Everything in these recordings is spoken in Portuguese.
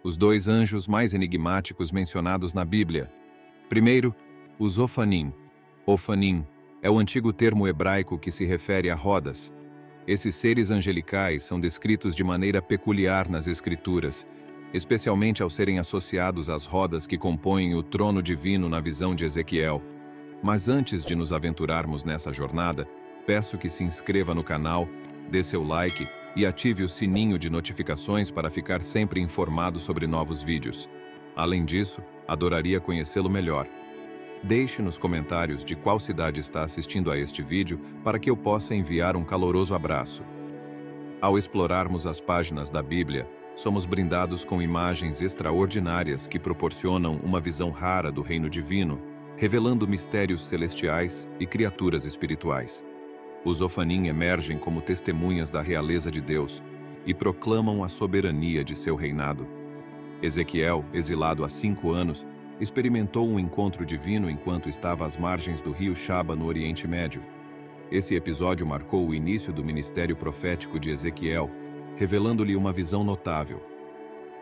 os dois anjos mais enigmáticos mencionados na Bíblia. Primeiro, os Ofanim. Ofanim é o antigo termo hebraico que se refere a rodas. Esses seres angelicais são descritos de maneira peculiar nas Escrituras, especialmente ao serem associados às rodas que compõem o trono divino na visão de Ezequiel. Mas antes de nos aventurarmos nessa jornada, peço que se inscreva no canal, dê seu like e ative o sininho de notificações para ficar sempre informado sobre novos vídeos. Além disso, adoraria conhecê-lo melhor. Deixe nos comentários de qual cidade está assistindo a este vídeo para que eu possa enviar um caloroso abraço. Ao explorarmos as páginas da Bíblia, somos brindados com imagens extraordinárias que proporcionam uma visão rara do reino divino, revelando mistérios celestiais e criaturas espirituais. Os Ofanim emergem como testemunhas da realeza de Deus e proclamam a soberania de seu reinado. Ezequiel, exilado há 5 anos, experimentou um encontro divino enquanto estava às margens do rio Shaba no Oriente Médio. Esse episódio marcou o início do ministério profético de Ezequiel, revelando-lhe uma visão notável.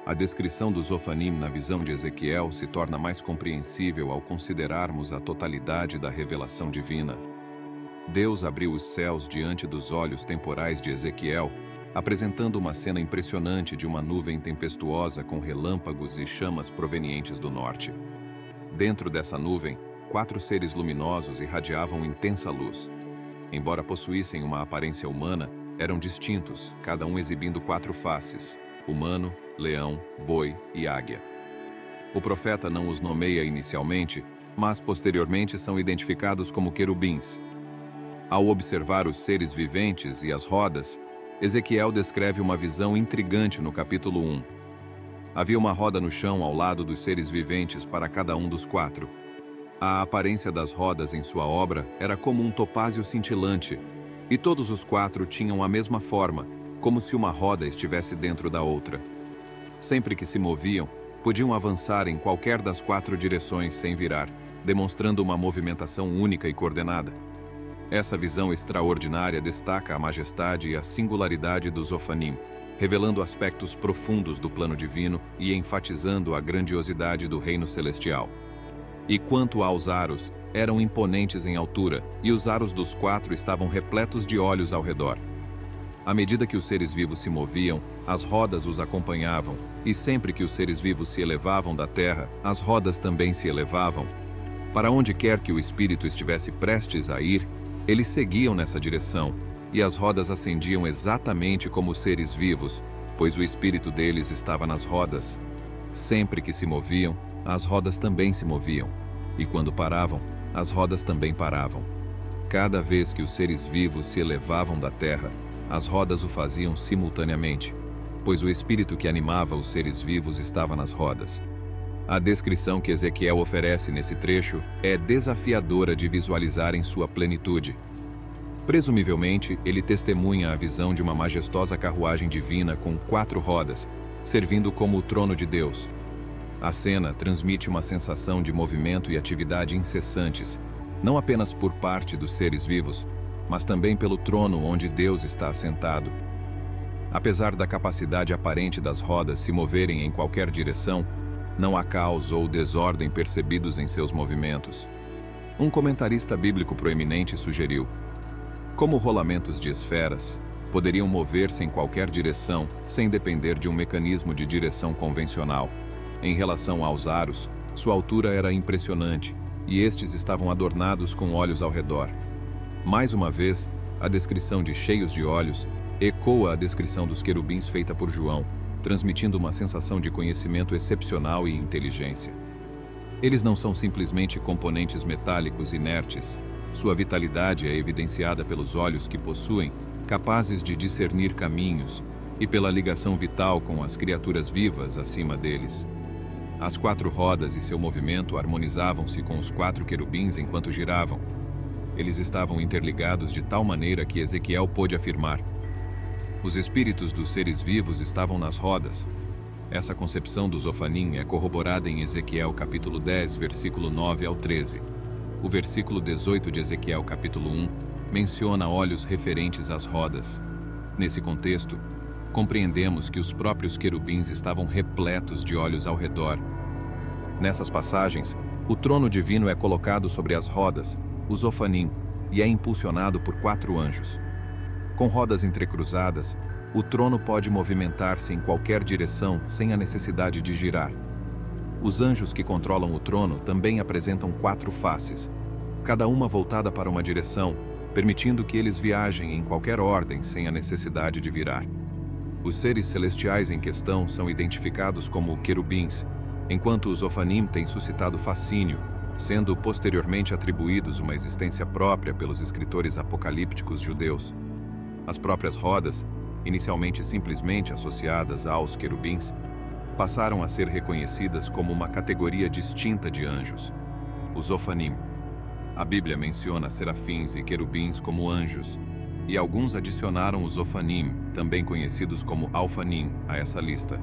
A descrição dos Ofanim na visão de Ezequiel se torna mais compreensível ao considerarmos a totalidade da revelação divina. Deus abriu os céus diante dos olhos temporais de Ezequiel, apresentando uma cena impressionante de uma nuvem tempestuosa com relâmpagos e chamas provenientes do norte. Dentro dessa nuvem, 4 seres luminosos irradiavam intensa luz. Embora possuíssem uma aparência humana, eram distintos, cada um exibindo 4 faces: humano, leão, boi e águia. O profeta não os nomeia inicialmente, mas posteriormente são identificados como querubins. Ao observar os seres viventes e as rodas, Ezequiel descreve uma visão intrigante no capítulo 1. Havia uma roda no chão ao lado dos seres viventes para cada um dos 4. A aparência das rodas em sua obra era como um topázio cintilante, e todos os 4 tinham a mesma forma, como se uma roda estivesse dentro da outra. Sempre que se moviam, podiam avançar em qualquer das 4 direções sem virar, demonstrando uma movimentação única e coordenada. Essa visão extraordinária destaca a majestade e a singularidade dos Ofanim, revelando aspectos profundos do plano divino e enfatizando a grandiosidade do reino celestial. E quanto aos aros, eram imponentes em altura, e os aros dos 4 estavam repletos de olhos ao redor. À medida que os seres vivos se moviam, as rodas os acompanhavam, e sempre que os seres vivos se elevavam da terra, as rodas também se elevavam. Para onde quer que o espírito estivesse prestes a ir, eles seguiam nessa direção, e as rodas ascendiam exatamente como os seres vivos, pois o espírito deles estava nas rodas. Sempre que se moviam, as rodas também se moviam, e quando paravam, as rodas também paravam. Cada vez que os seres vivos se elevavam da terra, as rodas o faziam simultaneamente, pois o espírito que animava os seres vivos estava nas rodas. A descrição que Ezequiel oferece nesse trecho é desafiadora de visualizar em sua plenitude. Presumivelmente, ele testemunha a visão de uma majestosa carruagem divina com 4 rodas, servindo como o trono de Deus. A cena transmite uma sensação de movimento e atividade incessantes, não apenas por parte dos seres vivos, mas também pelo trono onde Deus está assentado. Apesar da capacidade aparente das rodas se moverem em qualquer direção, não há caos ou desordem percebidos em seus movimentos. Um comentarista bíblico proeminente sugeriu: como rolamentos de esferas, poderiam mover-se em qualquer direção sem depender de um mecanismo de direção convencional. Em relação aos aros, sua altura era impressionante, e estes estavam adornados com olhos ao redor. Mais uma vez, a descrição de cheios de olhos ecoa a descrição dos querubins feita por João, transmitindo uma sensação de conhecimento excepcional e inteligência. Eles não são simplesmente componentes metálicos inertes. Sua vitalidade é evidenciada pelos olhos que possuem, capazes de discernir caminhos, e pela ligação vital com as criaturas vivas acima deles. As 4 rodas e seu movimento harmonizavam-se com os 4 querubins enquanto giravam. Eles estavam interligados de tal maneira que Ezequiel pôde afirmar: os espíritos dos seres vivos estavam nas rodas. Essa concepção dos Ofanim é corroborada em Ezequiel capítulo 10, versículo 9 ao 13. O versículo 18 de Ezequiel capítulo 1 menciona olhos referentes às rodas. Nesse contexto, compreendemos que os próprios querubins estavam repletos de olhos ao redor. Nessas passagens, o trono divino é colocado sobre as rodas, os ofanim, e é impulsionado por 4 anjos. Com rodas entrecruzadas, o trono pode movimentar-se em qualquer direção sem a necessidade de girar. Os anjos que controlam o trono também apresentam 4 faces, cada uma voltada para uma direção, permitindo que eles viajem em qualquer ordem sem a necessidade de virar. Os seres celestiais em questão são identificados como querubins, enquanto os ofanim têm suscitado fascínio, sendo posteriormente atribuídos uma existência própria pelos escritores apocalípticos judeus. As próprias rodas, inicialmente simplesmente associadas aos querubins, passaram a ser reconhecidas como uma categoria distinta de anjos, os ofanim. A Bíblia menciona serafins e querubins como anjos, e alguns adicionaram os ofanim, também conhecidos como alfanim, a essa lista.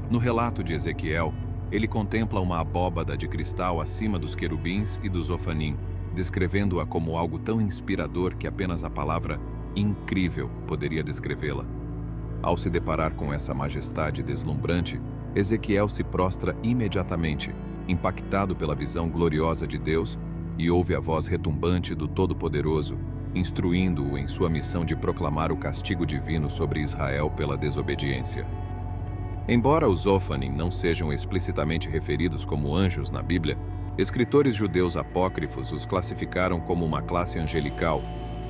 No relato de Ezequiel, ele contempla uma abóbada de cristal acima dos querubins e dos ofanim, descrevendo-a como algo tão inspirador que apenas a palavra incrível poderia descrevê-la. Ao se deparar com essa majestade deslumbrante, Ezequiel se prostra imediatamente, impactado pela visão gloriosa de Deus, e ouve a voz retumbante do Todo-Poderoso, instruindo-o em sua missão de proclamar o castigo divino sobre Israel pela desobediência. Embora os ofanim não sejam explicitamente referidos como anjos na Bíblia, escritores judeus apócrifos os classificaram como uma classe angelical,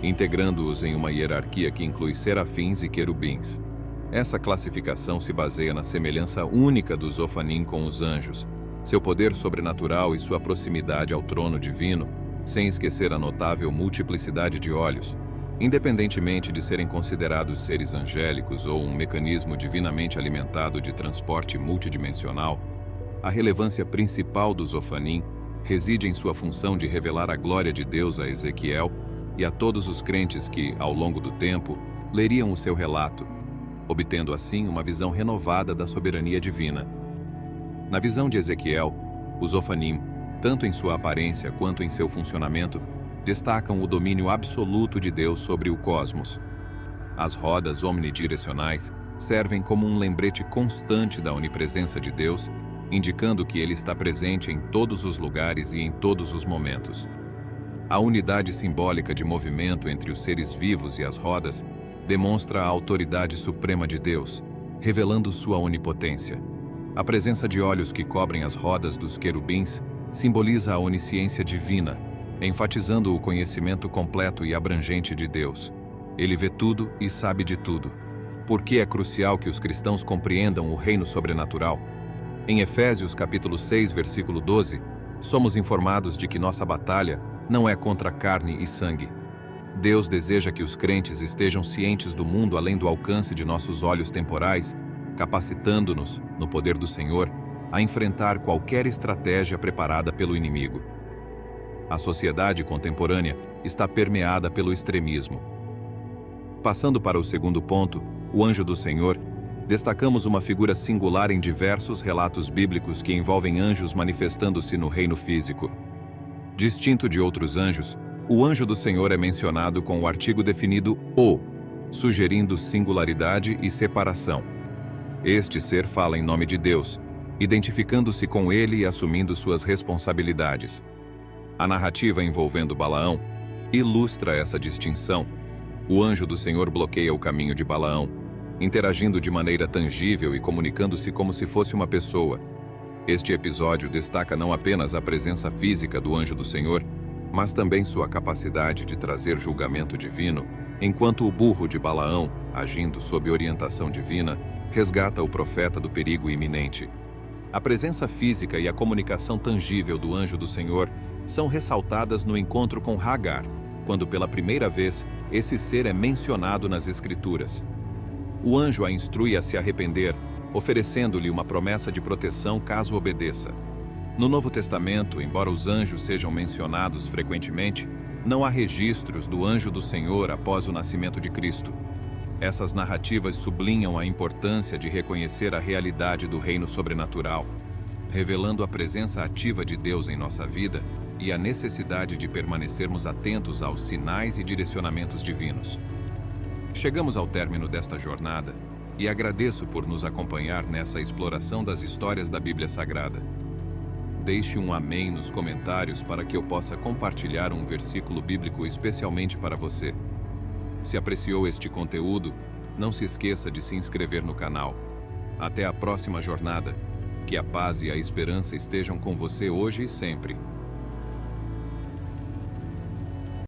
integrando-os em uma hierarquia que inclui serafins e querubins. Essa classificação se baseia na semelhança única dos ofanim com os anjos, seu poder sobrenatural e sua proximidade ao trono divino, sem esquecer a notável multiplicidade de olhos. Independentemente de serem considerados seres angélicos ou um mecanismo divinamente alimentado de transporte multidimensional, a relevância principal dos ofanim reside em sua função de revelar a glória de Deus a Ezequiel e a todos os crentes que, ao longo do tempo, leriam o seu relato, obtendo assim uma visão renovada da soberania divina. Na visão de Ezequiel, os ofanim, tanto em sua aparência quanto em seu funcionamento, destacam o domínio absoluto de Deus sobre o cosmos. As rodas omnidirecionais servem como um lembrete constante da onipresença de Deus, indicando que Ele está presente em todos os lugares e em todos os momentos. A unidade simbólica de movimento entre os seres vivos e as rodas demonstra a autoridade suprema de Deus, revelando sua onipotência. A presença de olhos que cobrem as rodas dos querubins simboliza a onisciência divina, enfatizando o conhecimento completo e abrangente de Deus. Ele vê tudo e sabe de tudo. Por que é crucial que os cristãos compreendam o reino sobrenatural? Em Efésios capítulo 6, versículo 12, somos informados de que nossa batalha não é contra carne e sangue. Deus deseja que os crentes estejam cientes do mundo além do alcance de nossos olhos temporais, capacitando-nos, no poder do Senhor, a enfrentar qualquer estratégia preparada pelo inimigo. A sociedade contemporânea está permeada pelo extremismo. Passando para o segundo ponto, o anjo do Senhor, destacamos uma figura singular em diversos relatos bíblicos que envolvem anjos manifestando-se no reino físico. Distinto de outros anjos, o anjo do Senhor é mencionado com o artigo definido "o", sugerindo singularidade e separação. Este ser fala em nome de Deus, identificando-se com ele e assumindo suas responsabilidades. A narrativa envolvendo Balaão ilustra essa distinção. O anjo do Senhor bloqueia o caminho de Balaão, interagindo de maneira tangível e comunicando-se como se fosse uma pessoa. Este episódio destaca não apenas a presença física do anjo do Senhor, mas também sua capacidade de trazer julgamento divino, enquanto o burro de Balaão, agindo sob orientação divina, resgata o profeta do perigo iminente. A presença física e a comunicação tangível do anjo do Senhor são ressaltadas no encontro com Hagar, quando pela primeira vez esse ser é mencionado nas Escrituras. O anjo a instrui a se arrepender, oferecendo-lhe uma promessa de proteção caso obedeça. No Novo Testamento, embora os anjos sejam mencionados frequentemente, não há registros do anjo do Senhor após o nascimento de Cristo. Essas narrativas sublinham a importância de reconhecer a realidade do reino sobrenatural, revelando a presença ativa de Deus em nossa vida e a necessidade de permanecermos atentos aos sinais e direcionamentos divinos. Chegamos ao término desta jornada, e agradeço por nos acompanhar nessa exploração das histórias da Bíblia Sagrada. Deixe um amém nos comentários para que eu possa compartilhar um versículo bíblico especialmente para você. Se apreciou este conteúdo, não se esqueça de se inscrever no canal. Até a próxima jornada. Que a paz e a esperança estejam com você hoje e sempre.